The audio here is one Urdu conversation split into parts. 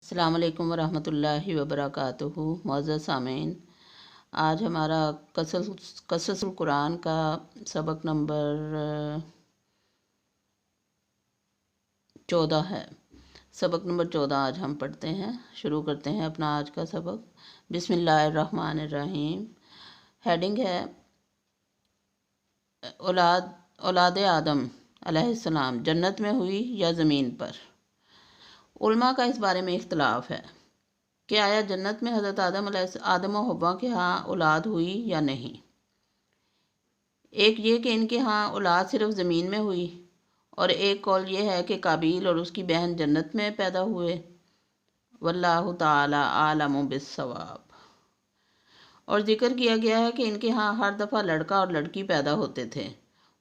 السلام علیکم ورحمۃ اللہ وبرکاتہ۔ معزز سامعین، آج ہمارا قصص القرآن کا سبق نمبر 14 ہے۔ سبق نمبر 14 آج ہم پڑھتے ہیں، شروع کرتے ہیں اپنا آج کا سبق۔ بسم اللہ الرحمن الرحیم۔ ہیڈنگ ہے اولاد آدم علیہ السلام جنت میں ہوئی یا زمین پر۔ علماء کا اس بارے میں اختلاف ہے کہ آیا جنت میں حضرت آدم و حوا کے ہاں اولاد ہوئی یا نہیں۔ ایک یہ کہ ان کے ہاں اولاد صرف زمین میں ہوئی، اور ایک قول یہ ہے کہ قابیل اور اس کی بہن جنت میں پیدا ہوئے۔ واللہ تعالی عالم بالصواب۔ اور ذکر کیا گیا ہے کہ ان کے ہاں ہر دفعہ لڑکا اور لڑکی پیدا ہوتے تھے،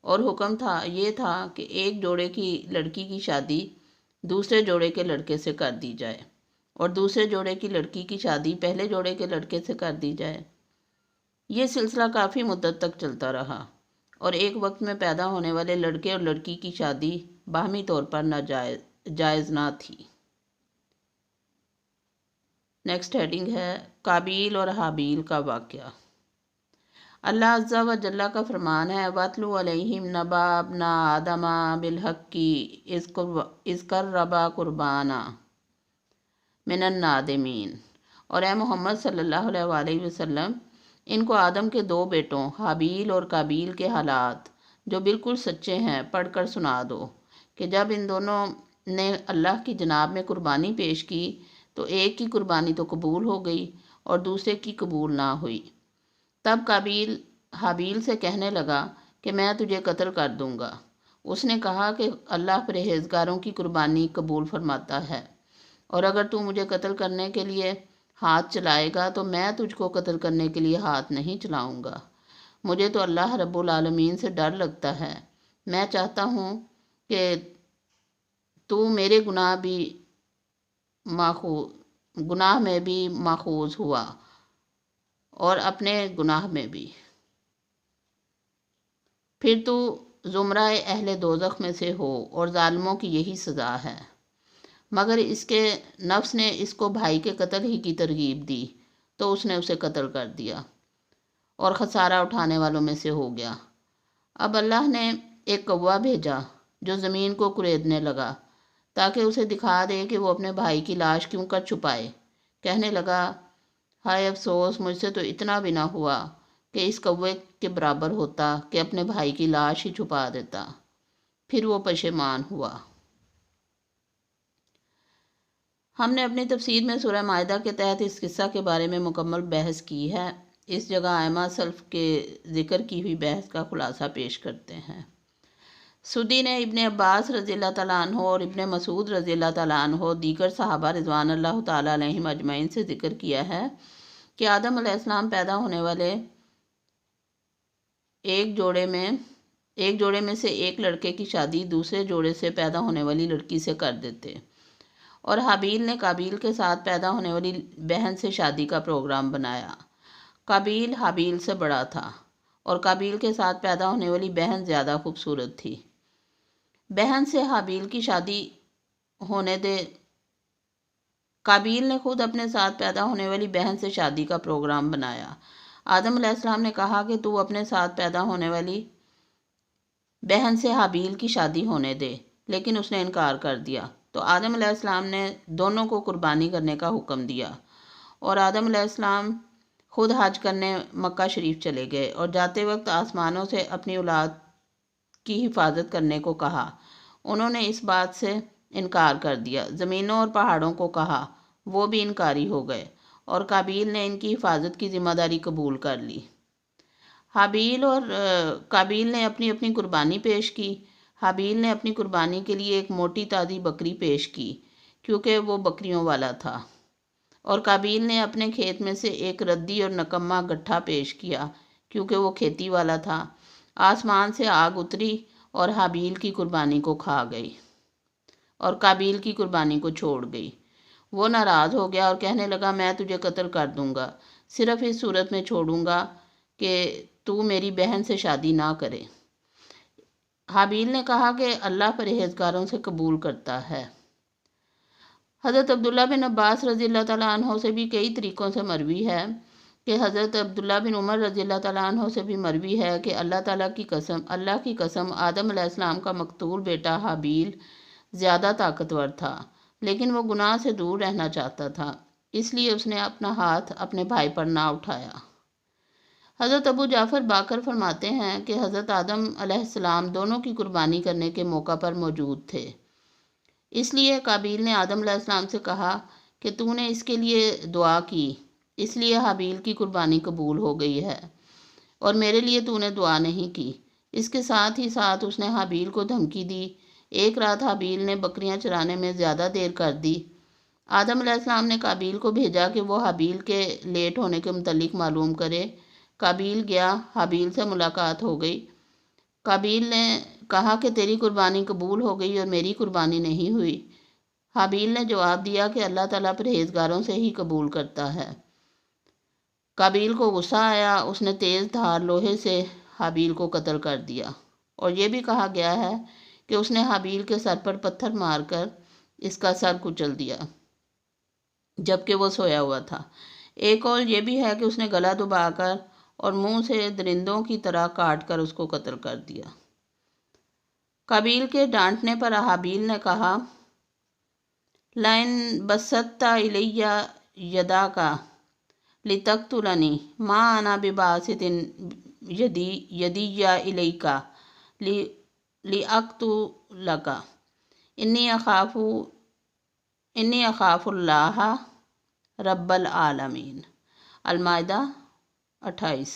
اور حکم یہ تھا کہ ایک جوڑے کی لڑکی کی شادی دوسرے جوڑے کے لڑکے سے کر دی جائے، اور دوسرے جوڑے کی لڑکی کی شادی پہلے جوڑے کے لڑکے سے کر دی جائے۔ یہ سلسلہ کافی مدت تک چلتا رہا، اور ایک وقت میں پیدا ہونے والے لڑکے اور لڑکی کی شادی باہمی طور پر جائز نہ تھی۔ نیکسٹ ہیڈنگ ہے قابیل اور حابیل کا واقعہ۔ اللہ عز و جل کا فرمان ہے وَاتْلُ عَلَيْهِمْ نَبَأَ ابْنَیْ آدَمَ بِالْحَقِّ إِذْ قَرَّبَا قُرْبَانًا مِنَ النَّادِمِينَ۔ اور اے محمد صلی اللہ علیہ وآلہ وسلم، ان کو آدم کے دو بیٹوں حابیل اور قابیل کے حالات جو بالکل سچے ہیں پڑھ کر سنا دو کہ جب ان دونوں نے اللہ کی جناب میں قربانی پیش کی تو ایک کی قربانی تو قبول ہو گئی اور دوسرے کی قبول نہ ہوئی۔ تب قابیل حابیل سے کہنے لگا کہ میں تجھے قتل کر دوں گا۔ اس نے کہا کہ اللہ پرہیزگاروں کی قربانی قبول فرماتا ہے، اور اگر تو مجھے قتل کرنے کے لیے ہاتھ چلائے گا تو میں تجھ کو قتل کرنے کے لیے ہاتھ نہیں چلاؤں گا۔ مجھے تو اللہ رب العالمین سے ڈر لگتا ہے۔ میں چاہتا ہوں کہ تو میرے گناہ میں بھی ماخوذ ہوا اور اپنے گناہ میں بھی، پھر تو زمرہ اہل دوزخ میں سے ہو، اور ظالموں کی یہی سزا ہے۔ مگر اس کے نفس نے اس کو بھائی کے قتل ہی کی ترغیب دی تو اس نے اسے قتل کر دیا اور خسارہ اٹھانے والوں میں سے ہو گیا۔ اب اللہ نے ایک کوا بھیجا جو زمین کو کریدنے لگا تاکہ اسے دکھا دے کہ وہ اپنے بھائی کی لاش کیوں کر چھپائے۔ کہنے لگا ہائے افسوس، مجھ سے تو اتنا بھی نہ ہوا کہ اس کوے کے برابر ہوتا کہ اپنے بھائی کی لاش ہی چھپا دیتا۔ پھر وہ پشیمان ہوا۔ ہم نے اپنی تفسیر میں سورہ مائدہ کے تحت اس قصہ کے بارے میں مکمل بحث کی ہے۔ اس جگہ ائمہ سلف کے ذکر کی ہوئی بحث کا خلاصہ پیش کرتے ہیں۔ سدی نے ابن عباس رضی اللہ تعالیٰ عنہ اور ابن مسعود رضی اللہ تعالیٰ عنہ دیگر صحابہ رضوان اللہ تعالیٰ علیہم اجمعین سے ذکر کیا ہے کہ آدم علیہ السلام پیدا ہونے والے ایک جوڑے میں سے ایک لڑکے کی شادی دوسرے جوڑے سے پیدا ہونے والی لڑکی سے کر دیتے، اور حابیل نے قابیل کے ساتھ پیدا ہونے والی بہن سے شادی کا پروگرام بنایا۔ قابیل حابیل سے بڑا تھا، اور قابیل کے ساتھ پیدا ہونے والی بہن زیادہ خوبصورت تھی۔ بہن سے حابیل کی شادی ہونے دے۔ قابیل نے خود اپنے ساتھ پیدا ہونے والی بہن سے شادی کا پروگرام بنایا۔ آدم علیہ السلام نے کہا کہ تو اپنے ساتھ پیدا ہونے والی بہن سے حابیل کی شادی ہونے دے، لیکن اس نے انکار کر دیا۔ تو آدم علیہ السلام نے دونوں کو قربانی کرنے کا حکم دیا، اور آدم علیہ السلام خود حج کرنے مکہ شریف چلے گئے، اور جاتے وقت آسمانوں سے اپنی اولاد کی حفاظت کرنے کو کہا۔ انہوں نے اس بات سے انکار کر دیا۔ زمینوں اور پہاڑوں کو کہا، وہ بھی انکاری ہو گئے، اور قابیل نے ان کی حفاظت کی ذمہ داری قبول کر لی۔ حابیل اور قابیل نے اپنی اپنی قربانی پیش کی۔ حابیل نے اپنی قربانی کے لیے ایک موٹی تازی بکری پیش کی کیونکہ وہ بکریوں والا تھا، اور قابیل نے اپنے کھیت میں سے ایک ردی اور نکما گٹھا پیش کیا کیونکہ وہ کھیتی والا تھا۔ آسمان سے آگ اتری اور حابیل کی قربانی کو کھا گئی اور قابیل کی قربانی کو چھوڑ گئی۔ وہ ناراض ہو گیا اور کہنے لگا میں تجھے قتل کر دوں گا، صرف اس صورت میں چھوڑوں گا کہ تو میری بہن سے شادی نہ کرے۔ حابیل نے کہا کہ اللہ پرہیزگاروں سے قبول کرتا ہے۔ حضرت عبداللہ بن عباس رضی اللہ تعالیٰ عنہ سے بھی کئی طریقوں سے مروی ہے کہ حضرت عبداللہ بن عمر رضی اللہ تعالیٰ عنہ سے بھی مروی ہے کہ اللہ کی قسم آدم علیہ السلام کا مقتول بیٹا حابیل زیادہ طاقتور تھا، لیکن وہ گناہ سے دور رہنا چاہتا تھا، اس لیے اس نے اپنا ہاتھ اپنے بھائی پر نہ اٹھایا۔ حضرت ابو جعفر باقر فرماتے ہیں کہ حضرت آدم علیہ السلام دونوں کی قربانی کرنے کے موقع پر موجود تھے، اس لیے قابیل نے آدم علیہ السلام سے کہا کہ تو نے اس کے لیے دعا کی، اس لیے حابیل کی قربانی قبول ہو گئی ہے، اور میرے لیے تو نے دعا نہیں کی۔ اس کے ساتھ ہی ساتھ اس نے حابیل کو دھمکی دی۔ ایک رات حابیل نے بکریاں چرانے میں زیادہ دیر کر دی۔ آدم علیہ السلام نے قابیل کو بھیجا کہ وہ حابیل کے لیٹ ہونے کے متعلق معلوم کرے۔ قابیل گیا، حابیل سے ملاقات ہو گئی۔ قابیل نے کہا کہ تیری قربانی قبول ہو گئی اور میری قربانی نہیں ہوئی۔ حابیل نے جواب دیا کہ اللہ تعالیٰ پرہیزگاروں سے ہی قبول کرتا ہے۔ قابیل کو غصہ آیا، اس نے تیز دھار لوہے سے حابیل کو قتل کر دیا، اور یہ بھی کہا گیا ہے کہ اس نے حابیل کے سر پر پتھر مار کر اس کا سر کچل دیا جبکہ وہ سویا ہوا تھا۔ ایک قول یہ بھی ہے کہ اس نے گلا دبا کر اور منہ سے درندوں کی طرح کاٹ کر اس کو قتل کر دیا۔ قابیل کے ڈانٹنے پر حابیل نے کہا، لَإِن بَسَّطتَ إِلَيَّ يَدَكَ لِتَقْتُلَنِي مَا أَنَا بِبَاسِطٍ يَدِيَّ إِلَيْكَ لِأَقْتُلَكَ إِنِّي أَخَافُ اللَّهَ رَبَّ الْعَالَمِينَ۔ المائدہ 28۔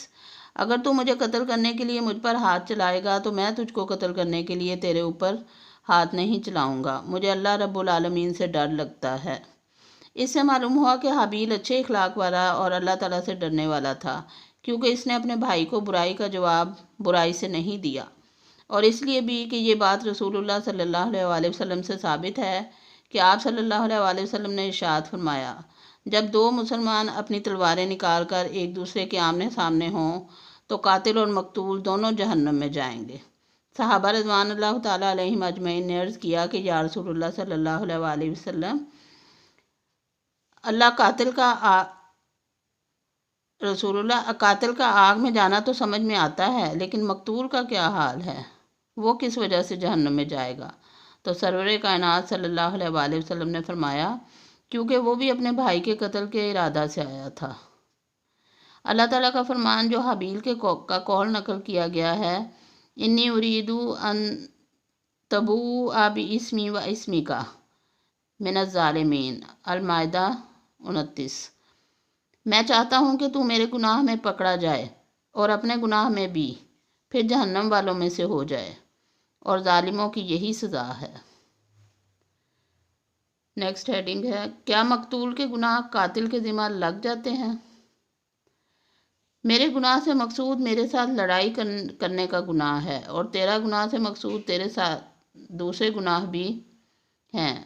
اگر تو مجھے قتل کرنے کے لیے مجھ پر ہاتھ چلائے گا تو میں تجھ کو قتل کرنے کے لیے تیرے اوپر ہاتھ نہیں چلاؤں گا، مجھے اللہ رب العالمین سے ڈر لگتا ہے۔ اس سے معلوم ہوا کہ حابیل اچھے اخلاق والا اور اللہ تعالیٰ سے ڈرنے والا تھا، کیونکہ اس نے اپنے بھائی کو برائی کا جواب برائی سے نہیں دیا، اور اس لیے بھی کہ یہ بات رسول اللہ صلی اللہ علیہ وآلہ وسلم سے ثابت ہے کہ آپ صلی اللہ علیہ وآلہ وسلم نے ارشاد فرمایا، جب دو مسلمان اپنی تلواریں نکال کر ایک دوسرے کے آمنے سامنے ہوں تو قاتل اور مقتول دونوں جہنم میں جائیں گے۔ صحابہ رضوان اللہ تعالیٰ علیہم اجمعین نے عرض کیا کہ یا رسول اللہ صلی اللہ علیہ وآلہ وسلم، قاتل کا آگ میں جانا تو سمجھ میں آتا ہے، لیکن مقتول کا کیا حال ہے، وہ کس وجہ سے جہنم میں جائے گا؟ تو سرور کائنات صلی اللہ علیہ وآلہ وسلم نے فرمایا، کیونکہ وہ بھی اپنے بھائی کے قتل کے ارادہ سے آیا تھا۔ اللہ تعالیٰ کا فرمان جو حابیل کا قول نقل کیا گیا ہے، انی اریدو ان تبوء باسمی و اسمک من الظالمین، المائدہ 29۔ میں چاہتا ہوں کہ تو میرے گناہ میں پکڑا جائے اور اپنے گناہ میں بھی، پھر جہنم والوں میں سے ہو جائے، اور ظالموں کی یہی سزا ہے۔ نیکسٹ ہیڈنگ ہے، کیا مقتول کے گناہ قاتل کے ذمہ لگ جاتے ہیں؟ میرے گناہ سے مقصود میرے ساتھ لڑائی کرنے کا گناہ ہے، اور تیرا گناہ سے مقصود تیرے ساتھ دوسرے گناہ بھی ہیں۔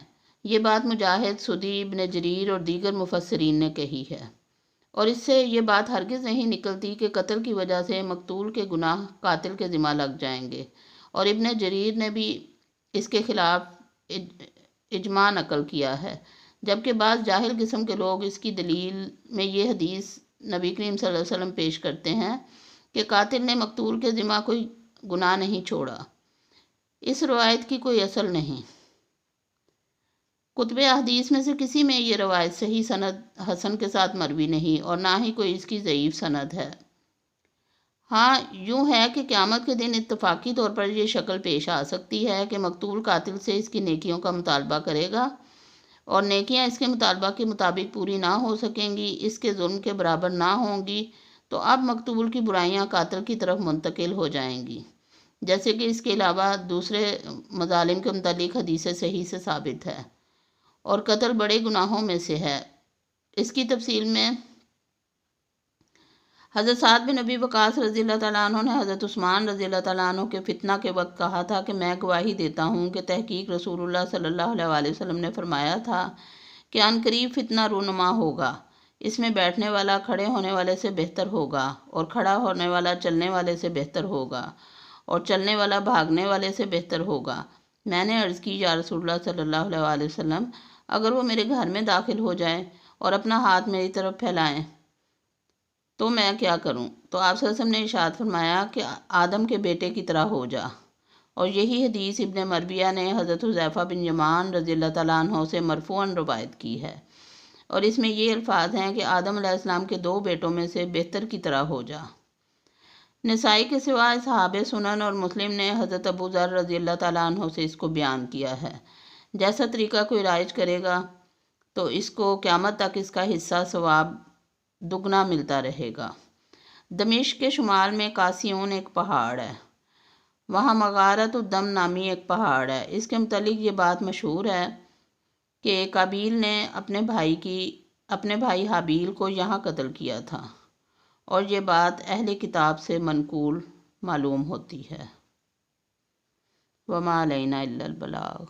یہ بات مجاہد، سدی، ابن جریر اور دیگر مفسرین نے کہی ہے، اور اس سے یہ بات ہرگز نہیں نکلتی کہ قتل کی وجہ سے مقتول کے گناہ قاتل کے ذمہ لگ جائیں گے، اور ابن جریر نے بھی اس کے خلاف اجماع نقل کیا ہے، جبکہ بعض جاہل قسم کے لوگ اس کی دلیل میں یہ حدیث نبی کریم صلی اللہ علیہ وسلم پیش کرتے ہیں کہ قاتل نے مقتول کے ذمہ کوئی گناہ نہیں چھوڑا۔ اس روایت کی کوئی اصل نہیں۔ کتب احادیث میں سے کسی میں یہ روایت صحیح سند حسن کے ساتھ مروی نہیں، اور نہ ہی کوئی اس کی ضعیف سند ہے۔ ہاں یوں ہے کہ قیامت کے دن اتفاقی طور پر یہ شکل پیش آ سکتی ہے کہ مقتول قاتل سے اس کی نیکیوں کا مطالبہ کرے گا، اور نیکیاں اس کے مطالبہ کے مطابق پوری نہ ہو سکیں گی، اس کے ظلم کے برابر نہ ہوں گی، تو اب مقتول کی برائیاں قاتل کی طرف منتقل ہو جائیں گی، جیسے کہ اس کے علاوہ دوسرے مظالم کے متعلق حدیث صحیح سے ثابت ہے، اور قتل بڑے گناہوں میں سے ہے۔ اس کی تفصیل میں حضرت سعد بن ابی وقاص رضی اللہ تعالیٰ عنہ نے حضرت عثمان رضی اللہ تعالیٰ عنہ کے فتنہ کے وقت کہا تھا کہ میں گواہی دیتا ہوں کہ تحقیق رسول اللہ صلی اللہ علیہ وآلہ وسلم نے فرمایا تھا کہ عنقریب فتنہ رونما ہوگا، اس میں بیٹھنے والا کھڑے ہونے والے سے بہتر ہوگا، اور کھڑا ہونے والا چلنے والے سے بہتر ہوگا، اور چلنے والا بھاگنے والے سے بہتر ہوگا۔ میں نے عرض کی، یا رسول اللہ صلی اللہ علیہ وآلہ وسلم، اگر وہ میرے گھر میں داخل ہو جائیں اور اپنا ہاتھ میری طرف پھیلائیں تو میں کیا کروں؟ تو آپ صلی اللہ علیہ وسلم نے ارشاد فرمایا کہ آدم کے بیٹے کی طرح ہو جا۔ اور یہی حدیث ابن مربیہ نے حضرت حذیفہ بن یمان رضی اللہ تعالیٰ عنہ سے مرفوعاً روایت کی ہے، اور اس میں یہ الفاظ ہیں کہ آدم علیہ السلام کے 2 بیٹوں میں سے بہتر کی طرح ہو جا۔ نسائی کے سوا اصحاب سنن اور مسلم نے حضرت ابو ذر رضی اللہ تعالیٰ عنہ سے اس کو بیان کیا ہے۔ جیسا طریقہ کوئی رائج کرے گا تو اس کو قیامت تک اس کا حصہ ثواب دگنا ملتا رہے گا۔ دمشق کے شمال میں قاسیون ایک پہاڑ ہے، وہاں مغارت الدم نامی ایک پہاڑ ہے۔ اس کے متعلق یہ بات مشہور ہے کہ قابیل نے اپنے بھائی حابیل کو یہاں قتل کیا تھا، اور یہ بات اہل کتاب سے منقول معلوم ہوتی ہے۔ وما علینا الا البلاغ۔